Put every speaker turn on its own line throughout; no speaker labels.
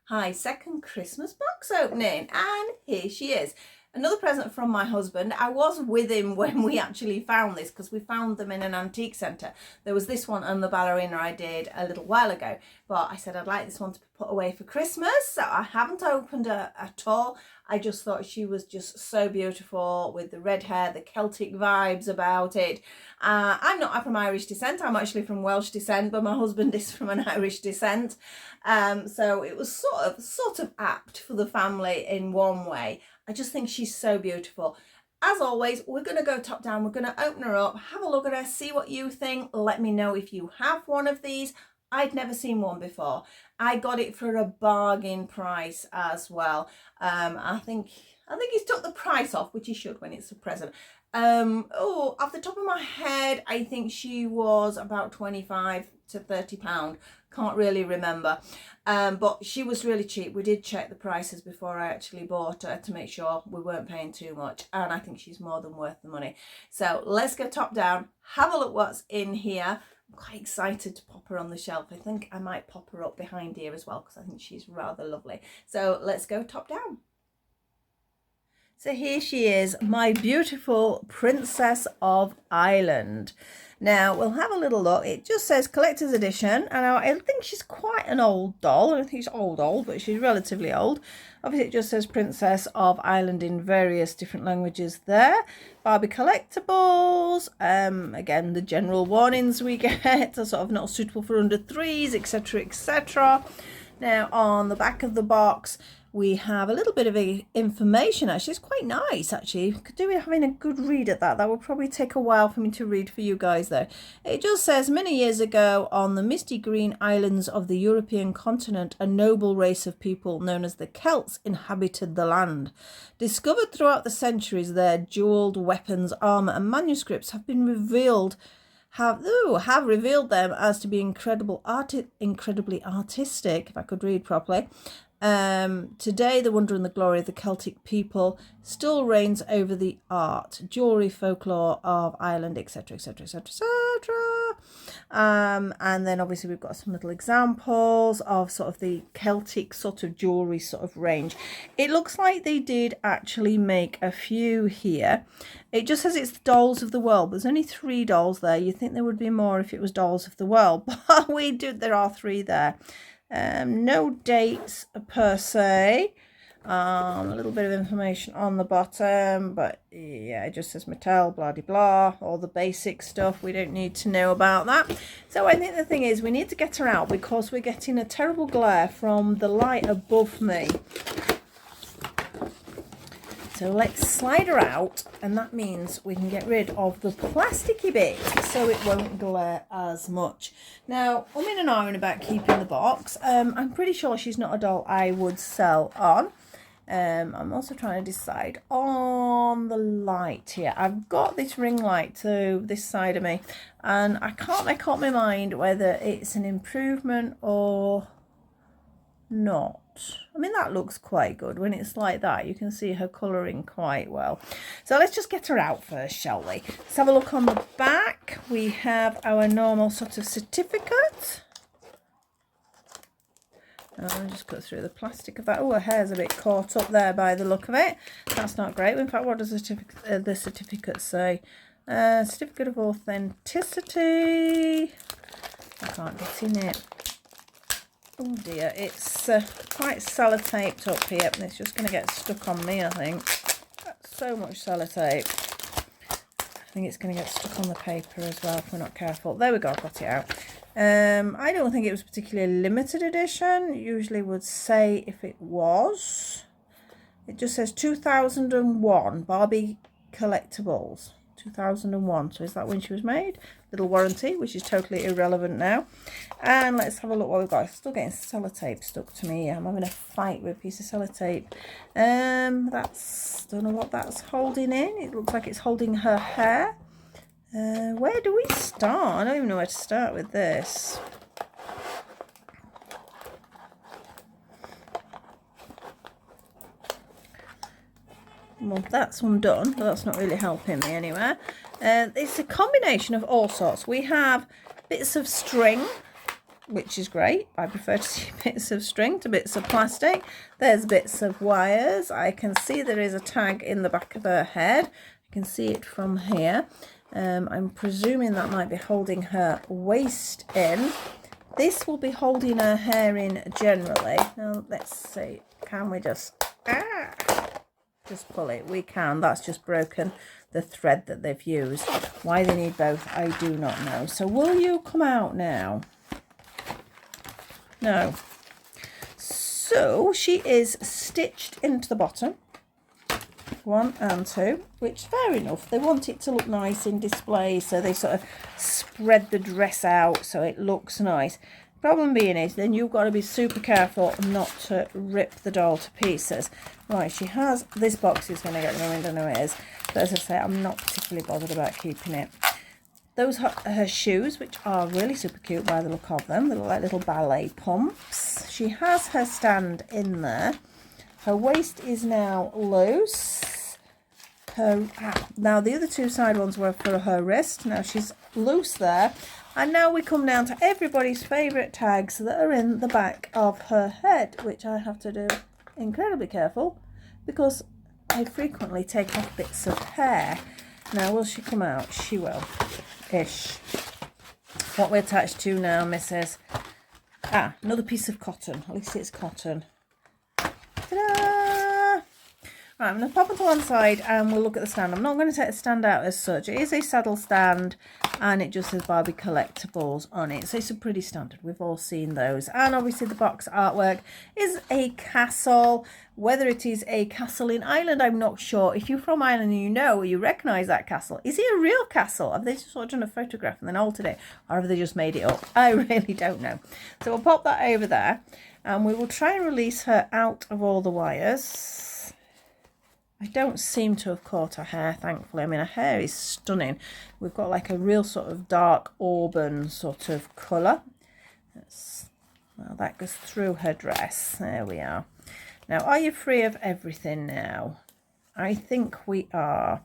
Hi, second Christmas box opening, and here she is. Another present from my husband. I was with him when we actually found this because we found them in an antique centre. There was this one and the ballerina I did a little while ago, but I said I'd like this one to be put away for Christmas, so I haven't opened her at all. I just thought she was just so beautiful with the red hair, the Celtic vibes about it. I'm not from Irish descent, I'm actually from Welsh descent, but my husband is from an Irish descent. So it was sort of apt for the family in one way. I just think she's so beautiful. As always, we're going to go top down. We're going to open her up, have a look at her, see what you think. Let me know if you have one of these. I'd never seen one before. I got it for a bargain price as well. I think he's took the price off, which he should when it's a present. Off the top of my head, I think she was about 25 to 30 pound. Can't really remember. But she was really cheap. We did check the prices before I actually bought her to make sure we weren't paying too much. And I think she's more than worth the money. So let's go top down, have a look what's in here. I'm quite excited to pop her on the shelf. I think I might pop her up behind here as well because I think she's rather lovely. So let's go top down. So here she is, my beautiful Princess of Ireland. Now, we'll have a little look. It just says collector's edition, and I think she's quite an old doll. I don't think she's old, but she's relatively old. Obviously, it just says Princess of Ireland in various different languages there. Barbie collectibles. Again, the general warnings we get are sort of not suitable for under threes, etc., etc. Now, on the back of the box, we have a little bit of information. Actually, it's quite nice. Actually, could do with having a good read at that. That would probably take a while for me to read for you guys, though. It just says, many years ago, on the misty green islands of the European continent, a noble race of people known as the Celts inhabited the land. Discovered throughout the centuries, their jewelled weapons, armour, and manuscripts have been revealed. Have revealed them as to be incredibly artistic, if I could read properly. Today, the wonder and the glory of the Celtic people still reigns over the art, jewellery, folklore of Ireland, etc., etc., etc., etc. And then obviously we've got some little examples of sort of the Celtic sort of jewellery sort of range. It looks like they did actually make a few here. It just says it's the dolls of the world. There's only 3 dolls there. You'd think there would be more if it was dolls of the world, but there are 3 there. No dates per se. A little bit of information on the bottom, but yeah, it just says Mattel, blah de blah, all the basic stuff. We don't need to know about that. So I think the thing is we need to get her out because we're getting a terrible glare from the light above me. So let's slide her out, and that means we can get rid of the plasticky bit so it won't glare as much. Now, I'm in an iron about keeping the box. I'm pretty sure she's not a doll I would sell on. I'm also trying to decide on the light here. I've got this ring light to this side of me, and I can't make up my mind whether it's an improvement or not. I mean, that looks quite good. When it's like that, you can see her colouring quite well. So let's just get her out first, shall we? Let's have a look on the back. We have our normal sort of certificate. I'll just cut through the plastic of that. Oh, her hair's a bit caught up there by the look of it. That's not great. In fact, what does the certificate say? Certificate of authenticity. I can't get in it. Oh dear, it's quite sellotaped up here, and it's just going to get stuck on me, I think. That's so much sellotape. I think it's going to get stuck on the paper as well if we're not careful. There we go, I've got it out. I don't think it was particularly limited edition. It usually would say if it was. It just says 2001 Barbie collectibles. 2001. So is that when she was made? Little warranty, which is totally irrelevant now. And let's have a look what we've got. Still getting sellotape stuck to me. I'm having a fight with a piece of sellotape. Don't know what that's holding in. It looks like it's holding her hair. Where do we start? I don't even know where to start with this. Well, that's undone, but that's not really helping me anywhere. It's a combination of all sorts. We have bits of string which is great. I prefer to see bits of string to bits of plastic. There's bits of wires. I can see there is a tag in the back of her head. I can see it from here. I'm presuming that might be holding her waist in. This will be holding her hair in generally. Now, let's see. Can we just pull it? We can. That's just broken the thread that they've used. Why they need both, I do not know. So will you come out now? No. So she is stitched into the bottom. 1 and 2, which fair enough. They want it to look nice in display, so they sort of spread the dress out so it looks nice. Problem being is then you've got to be super careful not to rip the doll to pieces. Right, she has, this box is going to get ruined, I know it is, but as I say, I'm not particularly bothered about keeping it. Those are her shoes, which are really super cute by the look of them. They look like little ballet pumps. She has her stand in there. Her waist is now loose. Now the other two side ones were for her wrist. Now she's loose there. And now we come down to everybody's favourite tags that are in the back of her head, which I have to do incredibly careful because I frequently take off bits of hair. Now will she come out? She will. Ish. What we're attached to now, Mrs. Another piece of cotton. At least it's cotton. Ta-da! Right, I'm going to pop it to one side and we'll look at the stand. I'm not going to take the stand out as such. It is a saddle stand and it just says Barbie Collectibles on it. So it's a pretty standard. We've all seen those. And obviously the box artwork is a castle. Whether it is a castle in Ireland, I'm not sure. If you're from Ireland and you know or you recognise that castle, is it a real castle? Have they just sort of done a photograph and then altered it? Or have they just made it up? I really don't know. So we'll pop that over there and we will try and release her out of all the wires. I don't seem to have caught her hair, thankfully. I mean, her hair is stunning. We've got like a real sort of dark auburn sort of colour. Well, that goes through her dress. There we are. Now, are you free of everything now? I think we are.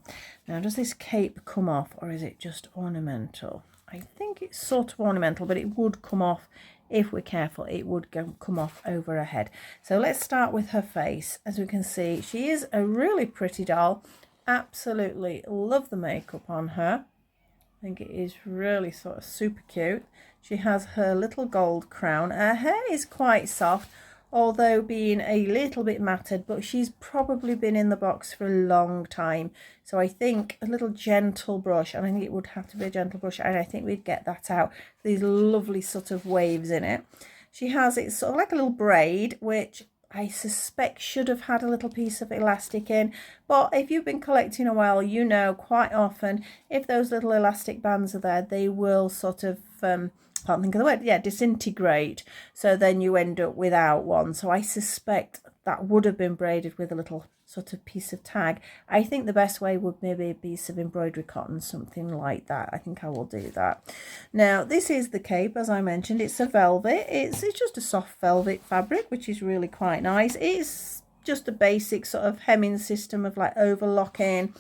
Now, does this cape come off or is it just ornamental? I think it's sort of ornamental, but it would come off. If we're careful, it would come off over her head. So let's start with her face. As we can see, she is a really pretty doll. Absolutely love the makeup on her. I think it is really sort of super cute. She has her little gold crown. Her hair is quite soft, although being a little bit matted, but she's probably been in the box for a long time. So I think a little gentle brush, and I think it would have to be a gentle brush, and I think we'd get that out. These lovely sort of waves in it. She has, it's sort of like a little braid, which I suspect should have had a little piece of elastic in. But if you've been collecting a while, you know quite often if those little elastic bands are there, they will sort of can't think of the word, disintegrate, so then you end up without one. So I suspect that would have been braided with a little sort of piece of tag. I think the best way would maybe a piece of embroidery cotton, something like that. I think I will do that. Now this is the cape, as I mentioned. It's a velvet. It's just a soft velvet fabric, which is really quite nice. It's just a basic sort of hemming system of like overlocking.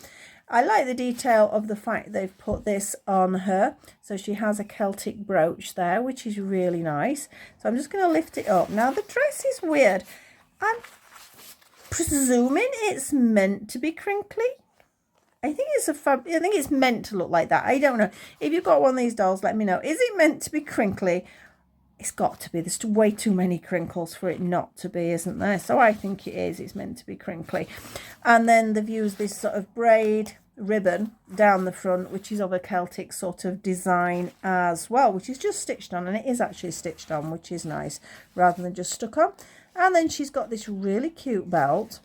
I like the detail of the fact they've put this on her. So she has a Celtic brooch there, which is really nice. So I'm just going to lift it up. Now the dress is weird. I'm presuming it's meant to be crinkly. I think it's meant to look like that. I don't know. If you've got one of these dolls, let me know. Is it meant to be crinkly? It's got to be. There's way too many crinkles for it not to be, isn't there? So I think it is. It's meant to be crinkly. And then they've used this sort of braid ribbon down the front, which is of a Celtic sort of design as well, which is just stitched on, and it is actually stitched on, which is nice, rather than just stuck on. And then she's got this really cute belt,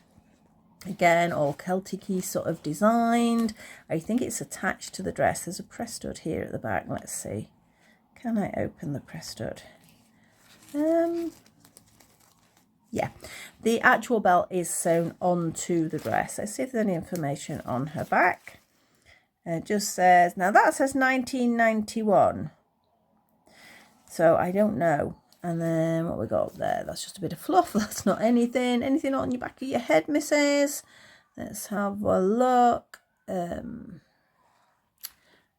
again all Celtic-y sort of designed. I think it's attached to the dress. There's a press stud here at the back. Let's see, can I open the press stud? Yeah, the actual belt is sewn onto the dress. Let's see if there's any information on her back. It just says, now that says 1991, so I don't know. And then what we got up there, that's just a bit of fluff. That's not anything on your back of your head, missus. Let's have a look.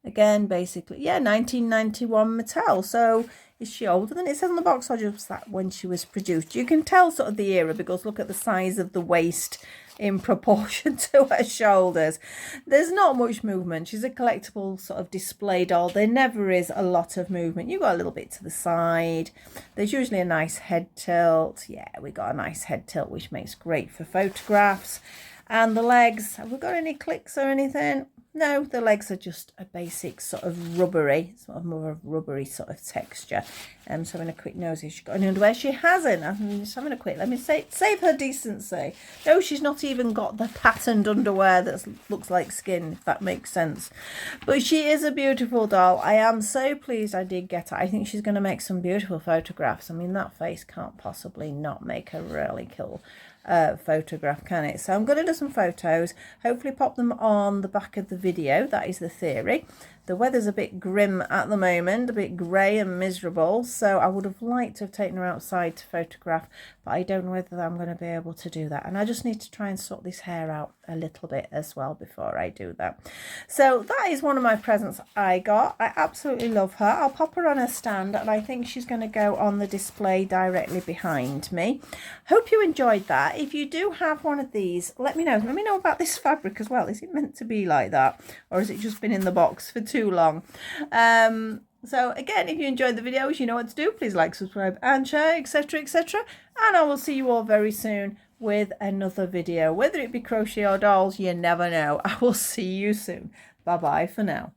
Again, basically, yeah, 1991 Mattel. So is she older than it says on the box, or just that when she was produced? You can tell sort of the era because look at the size of the waist in proportion to her shoulders. There's not much movement. She's a collectible sort of display doll. There never is a lot of movement. You got a little bit to the side. There's usually a nice head tilt. Yeah, we got a nice head tilt, which makes great for photographs. And the legs, have we got any clicks or anything? No, the legs are just a basic sort of rubbery, sort of more of rubbery sort of texture. So having a quick nose, she's got any underwear? She hasn't. I'm just having a quick, let me save her decency. No, she's not even got the patterned underwear that looks like skin, if that makes sense. But she is a beautiful doll. I am so pleased I did get her. I think she's going to make some beautiful photographs. I mean, that face can't possibly not make a really cool photograph, can it? So I'm going to do some photos, hopefully pop them on the back of the video. That is the theory. The weather's a bit grim at the moment, a bit grey and miserable, so I would have liked to have taken her outside to photograph, but I don't know whether I'm going to be able to do that. And I just need to try and sort this hair out a little bit as well before I do that. So that is one of my presents I got. I absolutely love her. I'll pop her on a stand, and I think she's going to go on the display directly behind me. Hope you enjoyed that. If you do have one of these, let me know. Let me know about this fabric as well. Is it meant to be like that, or has it just been in the box for too long? So again, if you enjoyed the videos, you know what to do. Please like, subscribe and share, etc, etc, and I will see you all very soon with another video, whether it be crochet or dolls, you never know. I will see you soon. Bye bye for now.